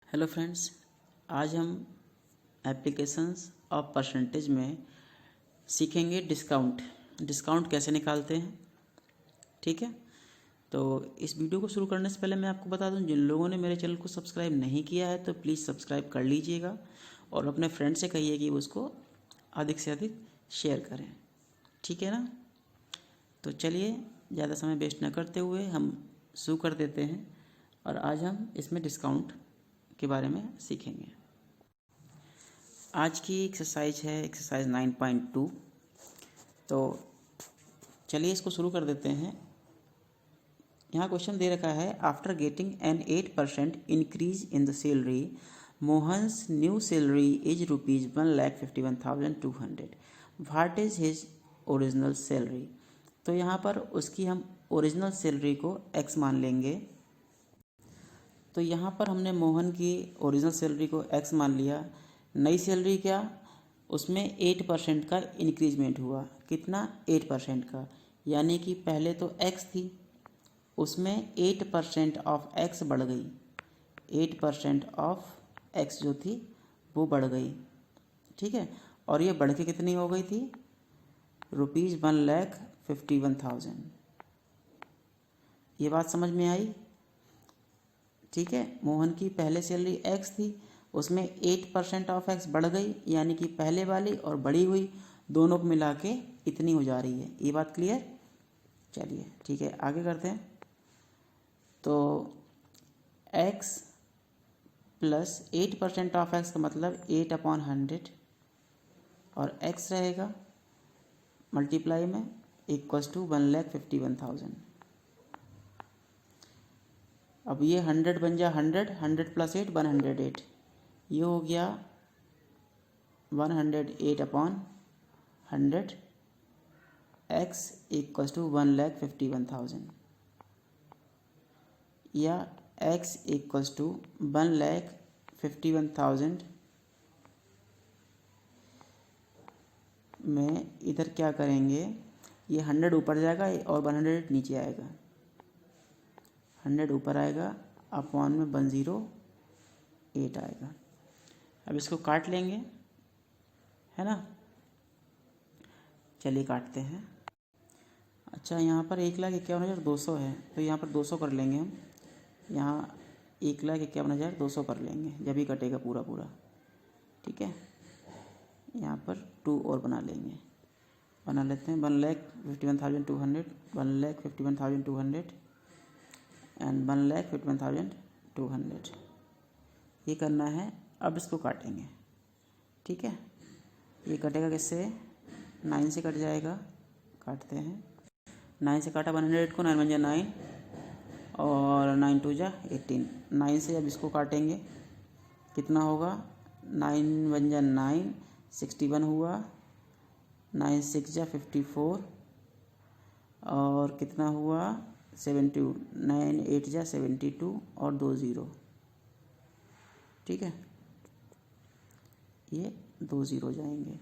Hello friends, आज हम applications of percentage में सीखेंगे डिस्काउंट कैसे निकालते हैं। ठीक है, तो इस वीडियो को शुरू करने से पहले मैं आपको बता दूं, जिन लोगों ने मेरे चैनल को सब्सक्राइब नहीं किया है तो प्लीज़ सब्सक्राइब कर लीजिएगा और अपने फ्रेंड से कहिए कि वो उसको अधिक से अधिक शेयर करें। ठीक है ना। तो चलिए ज़्यादा समय वेस्ट न करते हुए हम शुरू कर देते हैं और आज हम इसमें डिस्काउंट के बारे में सीखेंगे। आज की एक्सरसाइज है एक्सरसाइज 9.2। तो चलिए इसको शुरू कर देते हैं। यहाँ क्वेश्चन दे रखा है, after getting an 8% increase in the salary Mohan's new salary is ₹1,51,200। What is his original salary. तो यहाँ पर उसकी हम ओरिजिनल सैलरी को x मान लेंगे। तो यहाँ पर हमने मोहन की ओरिजिनल सैलरी को x मान लिया। नई सैलरी क्या, उसमें 8% का इंक्रीजमेंट हुआ। कितना, 8% का, यानी कि पहले तो x थी, उसमें 8% ऑफ x बढ़ गई। 8% ऑफ x जो थी वो बढ़ गई। ठीक है, और ये बढ़ के कितनी हो गई थी, ₹1,51,000। ये बात समझ में आई। ठीक है, मोहन की पहले सैलरी x थी, उसमें 8% ऑफ x बढ़ गई, यानी कि पहले वाली और बढ़ी हुई दोनों को मिला के इतनी हो जा रही है। ये बात क्लियर। चलिए ठीक है, आगे करते हैं। तो x प्लस 8% ऑफ x का मतलब 8/100 और x रहेगा मल्टीप्लाई में इक्वल्स टू 1,51,000। अब ये 100 बन जा 100, 100 प्लस 8 108, ये हो गया 108/100 x इक्वल्स टू 1,51,000 या x इक्वल्स टू 1,51,000 में इधर क्या करेंगे, ये 100 ऊपर जाएगा और 100 नीचे आएगा। 100 ऊपर आएगा, अपॉन में 108 आएगा। अब इसको काट लेंगे, है ना। चलिए काटते हैं। अच्छा, यहाँ पर 1,51,200 है, तो यहाँ पर 200 कर लेंगे हम। यहाँ 1,51,200 कर लेंगे, जब ही कटेगा पूरा पूरा। ठीक है, यहाँ पर 2 और बना लेंगे, बना लेते हैं। 1,51,200, 1,51,200 एंड 1,51,200। ये करना है। अब इसको काटेंगे। ठीक है, ये कटेगा किससे, 9 से कट जाएगा। काटते हैं। 9 से काटा 108 को, 9 1 जा 9 और 9 2 जा 18। 9 से अब इसको काटेंगे, कितना होगा, 9 1 जा 9, 61 हुआ। 9 6 जा 54 और कितना हुआ, 72। 9 8 जा 72 और 2 0। ठीक है, ये 2 0 जाएंगे।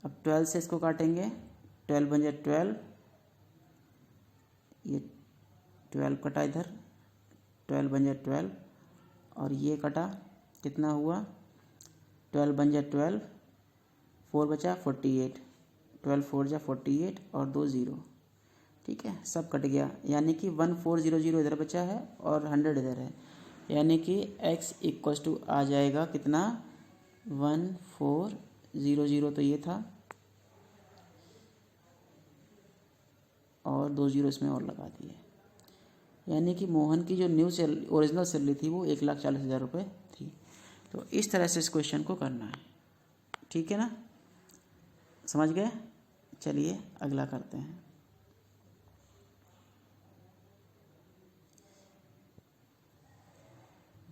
अब 12 से इसको काटेंगे, 12 बन जाए 12, ये 12 कटा इधर, 12 बन जाए 12 और ये कटा, कितना हुआ, 12 बन जाए 12, 4 बचा 48, 12 4 जा 48 और 2 0। ठीक है, सब कट गया, यानी कि 1400 इधर बचा है और 100 इधर है, यानी कि x इक्वल्स टू आ जाएगा कितना, 1400 तो ये था और 2 0 इसमें और लगा दिए, यानी कि मोहन की जो न्यू सैलरी ओरिजिनल सैलरी थी वो 1,40,000 रुपये थी। तो इस तरह से इस क्वेश्चन को करना है। ठीक है ना, समझ गए। चलिए अगला करते हैं।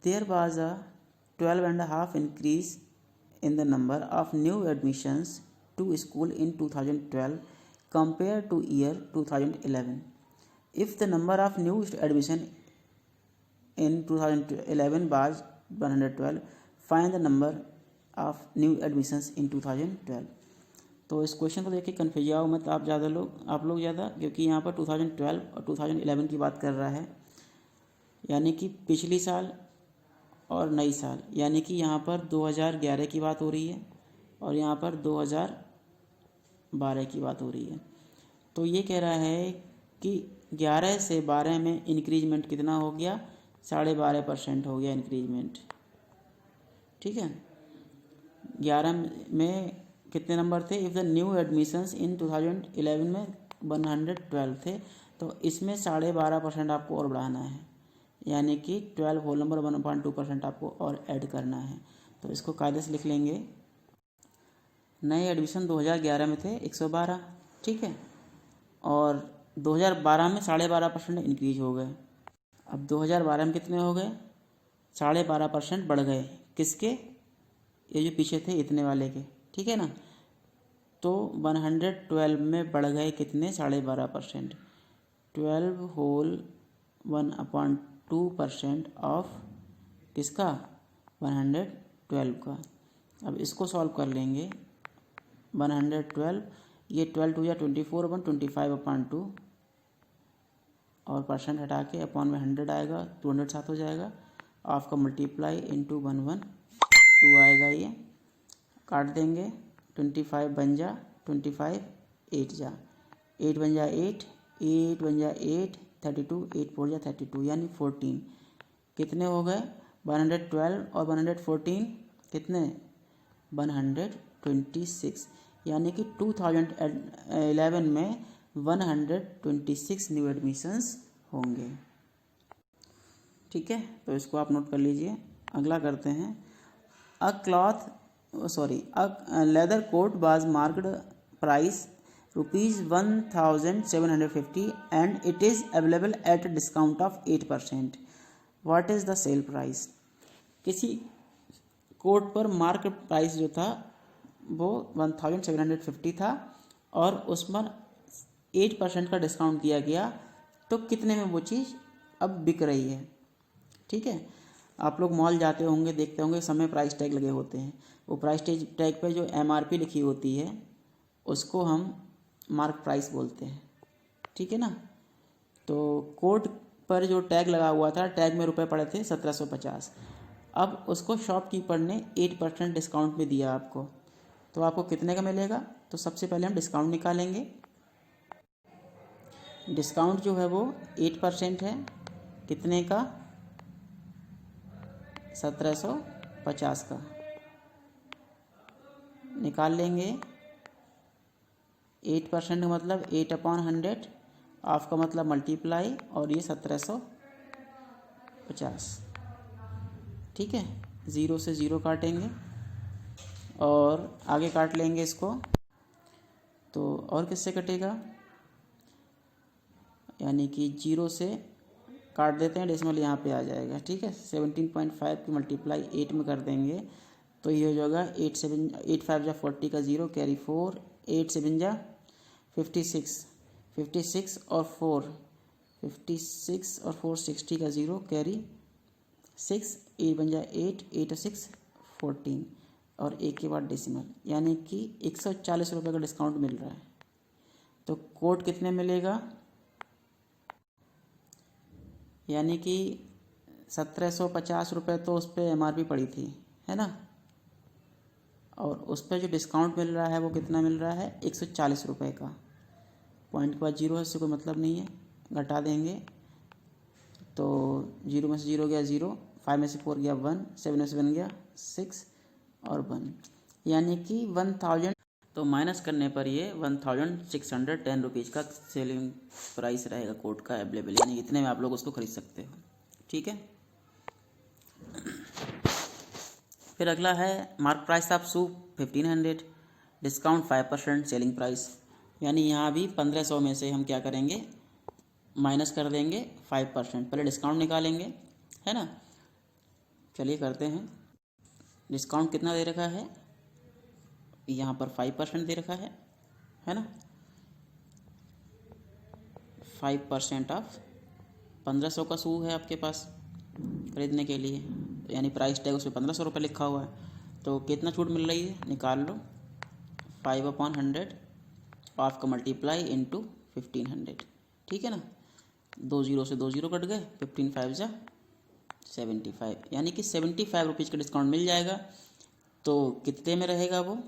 There was a 12.5 increase in the number of new admissions to school in 2012 compared to year 2011. If the number of new admission in 2011 was 112, find the number of new admissions in 2012. तो इस question को देख के confuse जाओ मत आप लोग ज़्यादा, क्योंकि यहाँ पर 2012 और 2011 की बात कर रहा है, यानी कि पिछली साल और नई साल, यानी कि यहाँ पर 2011 की बात हो रही है और यहाँ पर 2012 की बात हो रही है। तो ये कह रहा है कि 11 से 12 में इंक्रीजमेंट कितना हो गया, 12.5% हो गया इंक्रीजमेंट। ठीक है, 11 में कितने नंबर थे, इफ़ द न्यू एडमिशन्स इन 2011 में 112 थे, तो इसमें 12.5% आपको और बढ़ाना है, यानी कि 12 होल नंबर 1/2% आपको और ऐड करना है। तो इसको कायदे से लिख लेंगे, नए एडमिशन 2011 में थे 112, ठीक है, और 2012 में 12.5% इंक्रीज हो गए। अब 2012 में कितने हो गए, 12.5% बढ़ गए, किसके, ये जो पीछे थे इतने वाले के, ठीक है ना। तो 112 में बढ़ गए कितने, 12.5%, 12 होल 1/2% ऑफ किसका, 112 का। अब इसको सॉल्व कर लेंगे, 112, ये 12 2 या 24 अपन 25/2 और परसेंट हटा के अपॉन में 100 आएगा, 200 साथ हो जाएगा, ऑफ का मल्टीप्लाई इंटू 112 आएगा, ये काट देंगे, 25 बन जा 25, 8 जा 8 बन जा 8 बन जा 8, 32, 8 4 जा 32, यानी 14 कितने हो गए, 112 और 114 कितने, 126, यानी कि 2011 में 126 न्यू एडमिशन्स होंगे। ठीक है, तो इसको आप नोट कर लीजिए। अगला करते हैं, a leather coat was marked price ₹1750 and it is available at discount of 8%, what is the sale price. किसी कोट पर मार्क प्राइस जो था वो 1750 था और उस पर 8% का डिस्काउंट दिया गया, तो कितने में वो चीज़ अब बिक रही है। ठीक है, आप लोग मॉल जाते होंगे, देखते होंगे, समय प्राइस टैग लगे होते हैं, वो प्राइस टैग पे जो MRP लिखी होती है उसको हम मार्क प्राइस बोलते हैं। ठीक है ना, तो कोट पर जो टैग लगा हुआ था, टैग में रुपए पड़े थे 1750, अब उसको शॉपकीपर ने 8% डिस्काउंट में दिया आपको, तो आपको कितने का मिलेगा। तो सबसे पहले हम डिस्काउंट निकालेंगे, डिस्काउंट जो है वो 8% है, कितने का, 1750 का, निकाल लेंगे। 8% का मतलब 8/100, ऑफ का मतलब मल्टीप्लाई, और ये 1750। ठीक है, 0 से 0 काटेंगे और आगे काट लेंगे इसको, तो और किससे कटेगा, यानी कि 0 से काट देते हैं, डेसिमल यहाँ पे आ जाएगा। ठीक है, 17.5 की मल्टीप्लाई 8 में कर देंगे तो ये हो जाएगा 8 5 जा 40 का 0 कैरी 4, 8 7 जा 56 और 4 56 और 4 60 का 0 कैरी 6, 8 बन जा 8, 8 और 6 14 और 1 के बाद डेसिमल, यानी कि 140 रुपये का डिस्काउंट मिल रहा है। तो कोट कितने मिलेगा, यानी कि 1750 रुपये तो उस पर MRP पड़ी थी, है ना, और उस पर जो डिस्काउंट मिल रहा है वो कितना मिल रहा है, 140 रुपये का। पॉइंट के बाद 0 है, इससे कोई मतलब नहीं है, घटा देंगे तो 0 में से 0 गया 0, 5 में से 4 गया 1, 7 में से 1 गया 6 और 1, यानी कि 1000, तो माइनस करने पर ये 1610 रुपीज़ का सेलिंग प्राइस रहेगा कोट का अवेलेबल, यानी इतने में आप लोग उसको खरीद सकते हो। ठीक है, फिर अगला है mark price of shoe 1500, discount 5%, selling price, यानी यहाँ भी 1500 में से हम क्या करेंगे, माइनस कर देंगे 5%, पहले डिस्काउंट निकालेंगे, है ना। चलिए करते हैं, डिस्काउंट कितना दे रखा है, यहाँ पर 5% दे रखा है ना, 5% ऑफ 1500 का शू है आपके पास खरीदने के लिए, यानी प्राइस टैग उस पर 1500 रुपये लिखा हुआ है, तो कितना छूट मिल रही है निकाल लो, 5/100, ऑफ का मल्टीप्लाई इंटू 1500। ठीक है ना, 2 0 से 2 0 कट गए, 15 5 जा 75, यानी कि 75 रुपीज़ का डिस्काउंट मिल जाएगा। तो कितने में रहेगा वो,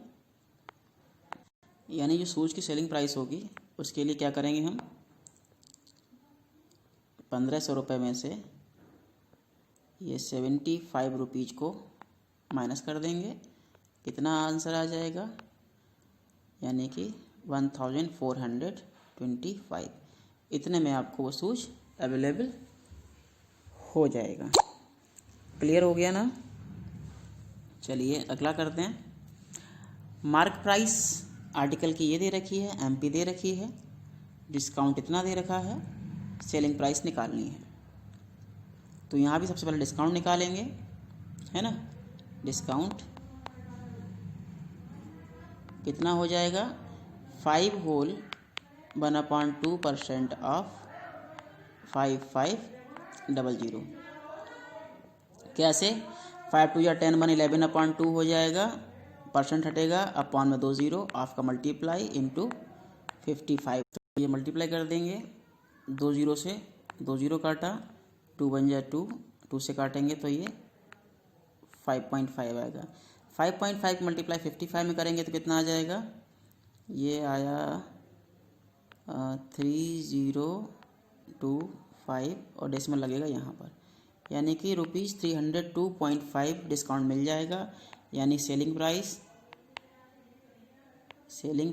यानी जो शूज़ की सेलिंग प्राइस होगी उसके लिए क्या करेंगे हम, 1500 रुपये में से ये 75 रुपीज़ को माइनस कर देंगे, कितना आंसर आ जाएगा, यानी कि 1425। इतने में आपको वो शूज़ अवेलेबल हो जाएगा। क्लियर हो गया ना। चलिए अगला करते हैं। मार्क प्राइस आर्टिकल की ये दे रखी है, एमपी दे रखी है, डिस्काउंट इतना दे रखा है, सेलिंग प्राइस निकालनी है। तो यहाँ भी सबसे पहले डिस्काउंट निकालेंगे, है ना। डिस्काउंट कितना हो जाएगा, 5 होल 1/2% ऑफ 5500। कैसे, 5 2 या 10 1 11/2 हो जाएगा, परसेंट हटेगा, अपॉन में 2 0, ऑफ का मल्टीप्लाई इंटू 55। तो ये मल्टीप्लाई कर देंगे, 2 0 से 2 0 काटा, 2 बन जाए 2, 2 से काटेंगे तो ये 5.5 आएगा। 5.5 मल्टीप्लाई 55 में करेंगे तो कितना आ जाएगा, ये आया 3025 और डेसिमल लगेगा यहाँ पर, यानी कि ₹302.5 डिस्काउंट मिल जाएगा। यानी सेलिंग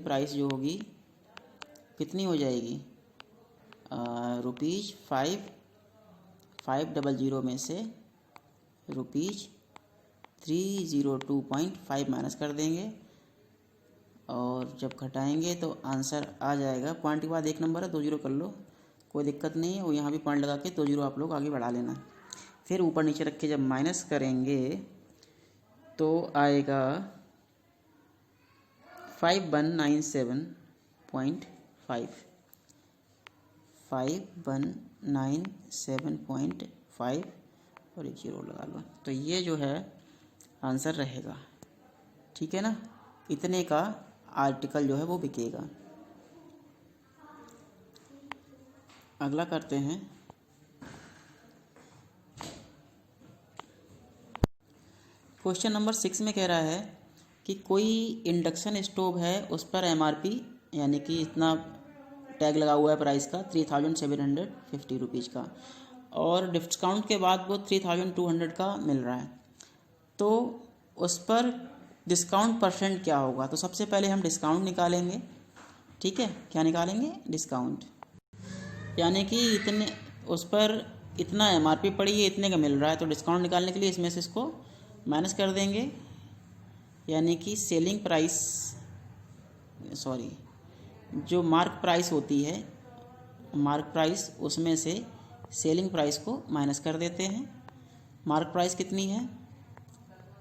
प्राइस जो होगी कितनी हो जाएगी, ₹500 में से ₹302.5 माइनस कर देंगे, और जब घटाएंगे तो आंसर आ जाएगा। पॉइंट के बाद एक नंबर है, 2 0 कर लो, कोई दिक्कत नहीं है, वो यहाँ भी पॉइंट लगा के 2 0 आप लोग आगे बढ़ा लेना। फिर ऊपर नीचे रख के जब माइनस करेंगे तो आएगा 5197.5, 5197.5 और एक 0 लगा लो। तो ये जो है आंसर रहेगा, ठीक है ना। इतने का आर्टिकल जो है वो बिकेगा। अगला करते हैं। क्वेश्चन नंबर 6 में कह रहा है कि कोई इंडक्शन स्टोव है, उस पर एमआरपी यानी कि इतना टैग लगा हुआ है प्राइस का 3750 रुपीज़ का, और डिस्काउंट के बाद वो 3200 का मिल रहा है। तो उस पर डिस्काउंट परसेंट क्या होगा, तो सबसे पहले हम डिस्काउंट निकालेंगे, ठीक है। क्या निकालेंगे, डिस्काउंट, यानी कि इतने उस पर इतना एमआरपी पड़ी है, इतने का मिल रहा है, तो डिस्काउंट निकालने के लिए इसमें से इसको माइनस कर देंगे, यानी कि सेलिंग प्राइस, सॉरी, जो मार्क प्राइस होती है, मार्क प्राइस, उसमें से सेलिंग प्राइस को माइनस कर देते हैं। मार्क प्राइस कितनी है,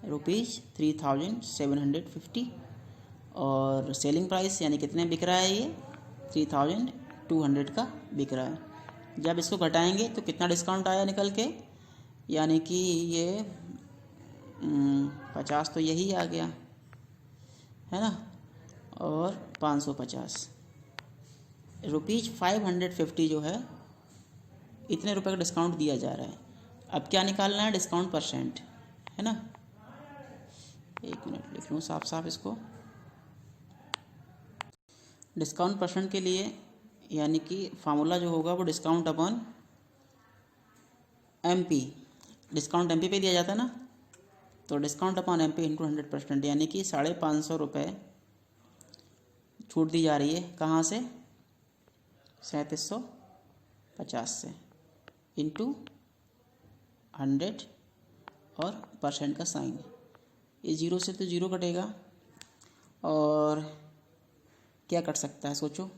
₹3750, और सेलिंग प्राइस यानी कितने बिक रहा है, ये 3200 का बिक रहा है। जब इसको घटाएंगे तो कितना डिस्काउंट आया निकल के, यानी कि ये 50 तो यही आ गया, है ना, और 550 ₹550 जो है, इतने रुपए का डिस्काउंट दिया जा रहा है। अब क्या निकालना है, डिस्काउंट परसेंट, है ना। एक मिनट लिख लूँ साफ साफ इसको। डिस्काउंट परसेंट के लिए यानी कि फार्मूला जो होगा वो discount upon MP, discount MP पे दिया जाता है ना, तो डिस्काउंट अपॉन एमपी इंटू 100%, यानी कि 550 रुपये छूट दी जा रही है, कहाँ से, 3750 से, इंटू 100 और परसेंट का साइन, ये 0 से तो 0 कटेगा, और क्या कट सकता है सोचो।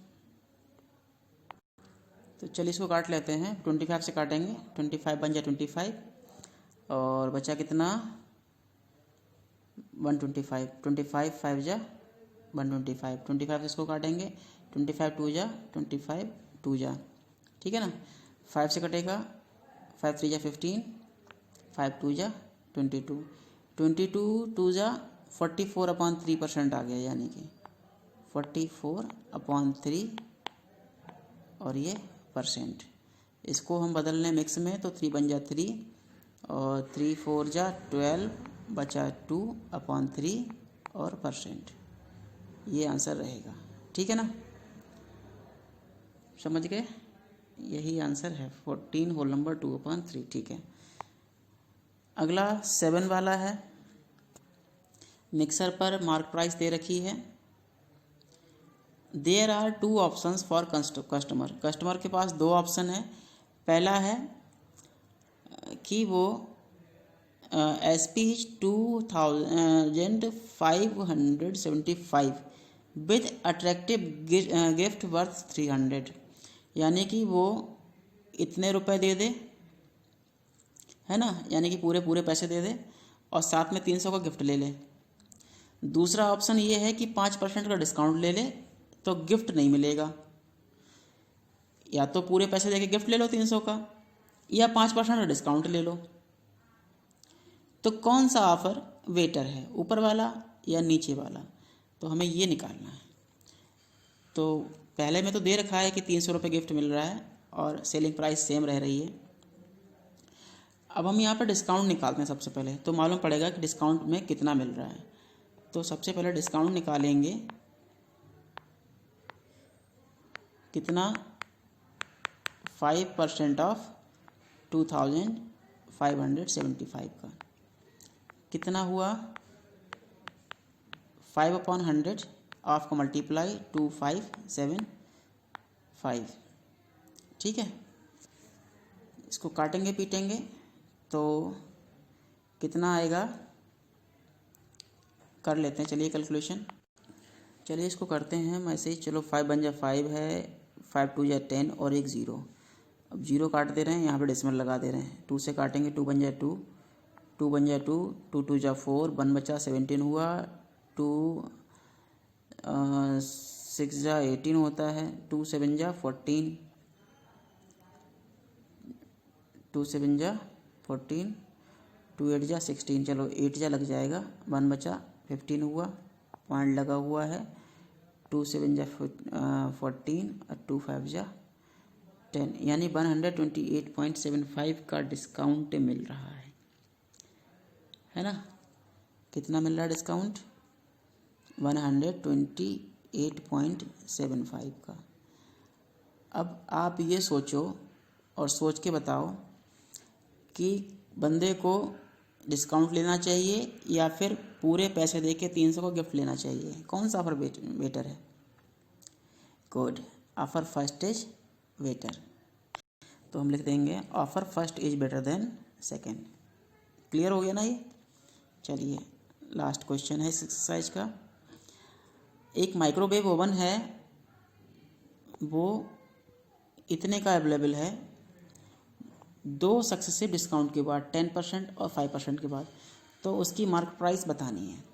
तो चलिए इसको काट लेते हैं, 25 से काटेंगे, 25 बन जाए 25, और बचा कितना 125, 25 5 जा 125, 25 से इसको काटेंगे, 25 2 जा 25 2 जा, ठीक है ना। 5 से कटेगा, 5 3 जा 15, 5 2 जा 22, 22 2 जा 44/3% आ गया, यानी कि 44/3 और ये परसेंट। इसको हम बदल लें मिक्स में तो 3 बन जा 3 और 3 4 जा 12 बचा 2/3 और %। ये आंसर रहेगा। ठीक है ना, समझ गए? यही आंसर है 14 होल नंबर 2/3। ठीक है, अगला 7 वाला है। मिक्सर पर मार्क प्राइस दे रखी है। There are 2 options for customer. Customer के पास 2 ऑप्शन है। पहला है कि वो SP 2575 with attractive gift worth 300, यानी कि वो इतने रुपए दे दे, है ना, यानी कि पूरे पैसे दे दे और साथ में 300 का गिफ्ट ले ले। दूसरा ऑप्शन ये है कि 5% का डिस्काउंट ले ले तो गिफ्ट नहीं मिलेगा। या तो पूरे पैसे देके गिफ्ट ले लो 300 का, या 5% का डिस्काउंट ले लो। तो कौन सा ऑफर वेटर है, ऊपर वाला या नीचे वाला? तो हमें ये निकालना है। तो पहले में तो दे रखा है कि 300 रुपये गिफ्ट मिल रहा है और सेलिंग प्राइस सेम रह रही है। अब हम यहाँ पर डिस्काउंट निकालते हैं। सबसे पहले तो मालूम पड़ेगा कि डिस्काउंट में कितना मिल रहा है। तो सबसे पहले डिस्काउंट निकालेंगे, कितना, 5% ऑफ 2575 का कितना हुआ, 5/100 ऑफ का मल्टीप्लाई 2575। ठीक है, इसको काटेंगे पीटेंगे तो कितना आएगा, कर लेते हैं। चलिए कैलकुलेशन, चलिए इसको करते हैं हम ऐसे ही। चलो 5 बन जा 5 है, 5 2 जा 10 और एक 0। अब 0 काट दे रहे हैं, यहाँ पे डेसिमल लगा दे रहे हैं। 2 से काटेंगे, 2 बन जा 2, 2 बन जा 2, 2 2 जा 4, 1 बचा 17 हुआ, 2 6 जा 18 होता है, 2 7 जा 14, 2 7 जा 14, 2 8 जा 16, चलो 8 जा लग जाएगा, 1 बचा 15 हुआ, पॉइंट लगा हुआ है, 2 7 जा 14 और 2 5 जा 10, यानी 128.75 का डिस्काउंट मिल रहा है ना। कितना मिल रहा है डिस्काउंट, 128.75 का। अब आप ये सोचो और सोच के बताओ कि बंदे को डिस्काउंट लेना चाहिए या फिर पूरे पैसे देके 300 का गिफ्ट लेना चाहिए, कौन सा ऑफर बेटर है? Good, offer first is better. तो हम लिख देंगे offer first is better than second. Clear हो गया ना ये? चलिए लास्ट क्वेश्चन है इस एक्सरसाइज का। एक माइक्रोवेव ओवन है, वो इतने का अवेलेबल है, 2 सक्सेसिव डिस्काउंट के बाद 10% और 5% के बाद। तो उसकी मार्क प्राइस बतानी है।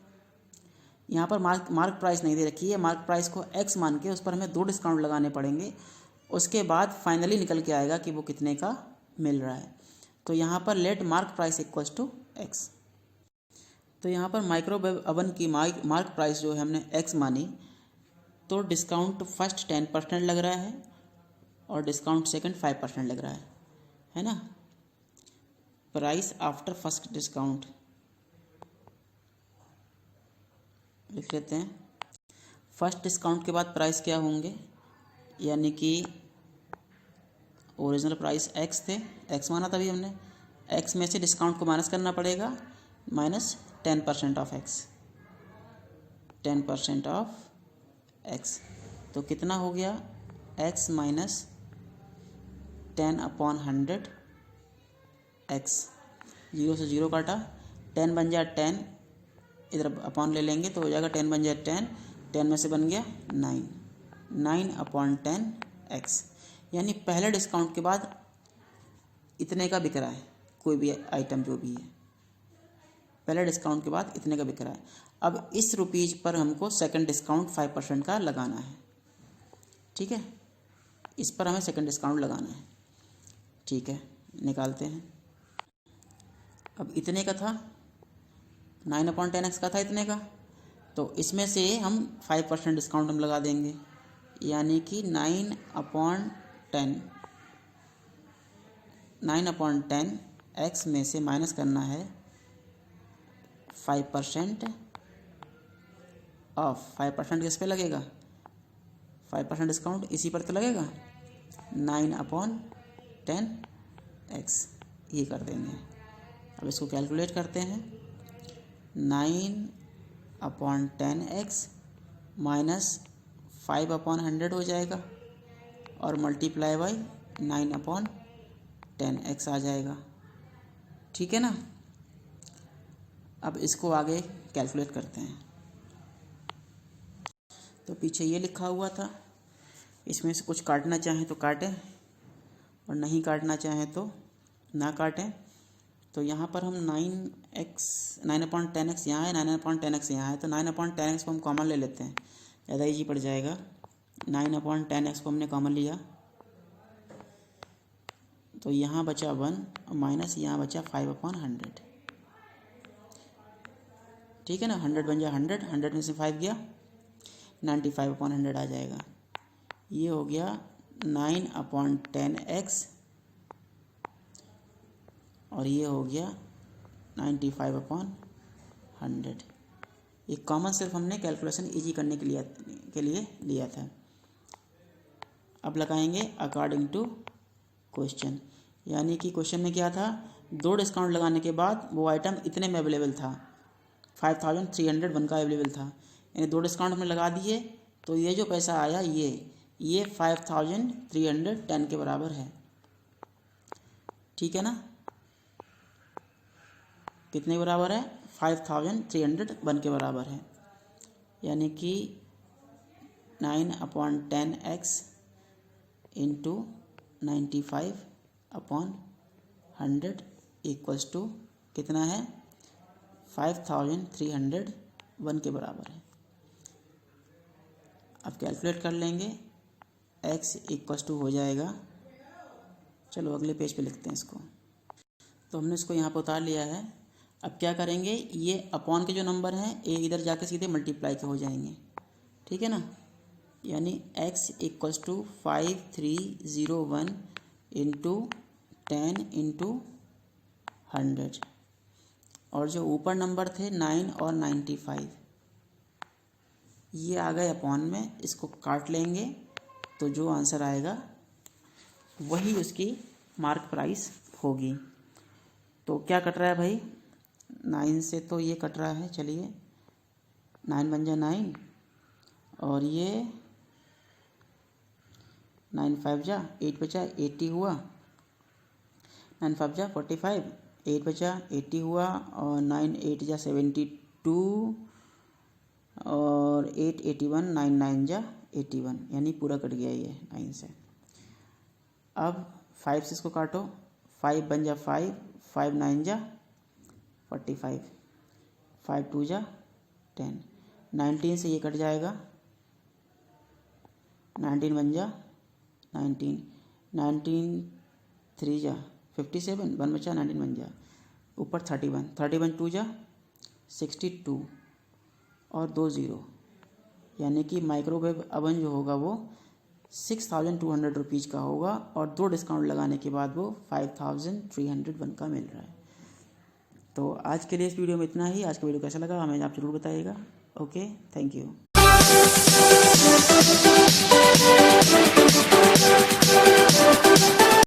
यहाँ पर मार्क प्राइस नहीं दे रखी है, मार्क प्राइस को x मान के उस पर हमें 2 डिस्काउंट लगाने पड़ेंगे। उसके बाद फाइनली निकल के आएगा कि वो कितने का मिल रहा है। तो यहाँ पर let mark price equals to x। तो यहाँ पर माइक्रोवेव ओवन की मार्क प्राइस जो है हमने x मानी, तो डिस्काउंट फर्स्ट 10% लग रहा है और डिस्काउंट सेकंड 5% लग रहा है ना। प्राइस आफ्टर फर्स्ट डिस्काउंट लिख लेते हैं। फर्स्ट डिस्काउंट के बाद प्राइस क्या होंगे, यानी कि ओरिजिनल प्राइस x थे, x माना तभी हमने, x में से डिस्काउंट को माइनस करना पड़ेगा, minus 10% of x, 10% of x। तो कितना हो गया, x माइनस 10/100 x। 0 से 0 काटा, 10 बन जाए 10, इधर अपॉन ले लेंगे तो हो जाएगा 10 बन जाए 10, 10 में से बन गया 9, 9/10 x। यानी पहले डिस्काउंट के बाद इतने का बिक रहा है, कोई भी आइटम जो भी है पहले डिस्काउंट के बाद इतने का बिक रहा है। अब इस रुपीज़ पर हमको सेकंड डिस्काउंट 5% का लगाना है। ठीक है, इस पर हमें सेकंड डिस्काउंट लगाना है। ठीक है, निकालते हैं। अब इतने का था, 9/10x का था इतने का, तो इसमें से हम 5% डिस्काउंट हम लगा देंगे, यानी कि 9/10 x में से माइनस करना है 5% ऑफ। 5% किस पे लगेगा? 5% डिस्काउंट इसी पर तो लगेगा। 9/10x ये कर देंगे। अब इसको कैलकुलेट करते हैं। 9/10x माइनस 5/100 हो जाएगा और मल्टीप्लाई बाई 9/10x आ जाएगा। ठीक है ना। अब इसको आगे कैलकुलेट करते हैं। तो पीछे ये लिखा हुआ था, इसमें से कुछ काटना चाहें तो काटें और नहीं काटना चाहें तो ना काटें। तो यहाँ पर हम 9/10x यहाँ है, 9/10x यहाँ है, तो 9/10x को हम कॉमन ले लेते हैं, ज़्यादा इजी पड़ जाएगा। 9/10x को हमने कॉमन लिया तो यहाँ बचा 1 और माइनस यहाँ बचा 5/100। ठीक है ना। 100 बन जाए 100, 100 में से 5 गया 95/100 आ जाएगा। ये हो गया 9/10x और ये हो गया 95/100। एक कॉमन सिर्फ हमने कैलकुलेशन इजी करने के लिए लिया था। अब लगाएंगे अकॉर्डिंग टू क्वेश्चन, यानी कि क्वेश्चन में क्या था, 2 डिस्काउंट लगाने के बाद वो आइटम इतने में अवेलेबल था, 5301 का अवेलेबल था, यानी 2 डिस्काउंट हमने लगा दिए तो ये जो पैसा आया ये 5310 के बराबर है। ठीक है ना। कितने के बराबर है? 5301 के बराबर है, यानी कि 9/10x इंटू 95/100 इक्वल्स टू कितना है? 5301 के बराबर है। अब कैलकुलेट कर लेंगे। x इक्वल्स टू हो जाएगा, चलो अगले पेज पे लिखते हैं इसको। तो हमने इसको यहाँ पर उतार लिया है। अब क्या करेंगे, ये अपॉन के जो नंबर हैं ये इधर जाके सीधे मल्टीप्लाई के हो जाएंगे। ठीक है ना। यानी x equals to 5301 into 10 into 100 और जो ऊपर नंबर थे 9 और 95 ये आ गए अपॉन में। इसको काट लेंगे तो जो आंसर आएगा वही उसकी मार्क प्राइस होगी। तो क्या कट रहा है भाई? 9 से तो ये कट रहा है, चलिए 9 बन जाए 9 और ये 9 5 जा 8 बचा 80 हुआ, 9 5 जा 45, 8 बचा 80 हुआ और 9 8 जा 72 और 8 81, 9 9 जा 81, यानी पूरा कट गया ये 9 से। अब 5 से इसको काटो, 5 बन जा 5, 5 9 जा 45, 5 2 जा 10, 19 से ये कट जाएगा, 19 बन जा 19, 19 3 जा 57, 1 बचा 19 बन जा, ऊपर 31, 31 2 जा 62 और 2 0, यानी कि माइक्रोवेव अवन जो होगा वो 6200 रुपीज़ का होगा और 2 डिस्काउंट लगाने के बाद वो 5301 का मिल रहा है। तो आज के लिए इस वीडियो में इतना ही। आज का वीडियो कैसा लगा हमें आप ज़रूर बताइएगा। Okay, thank you.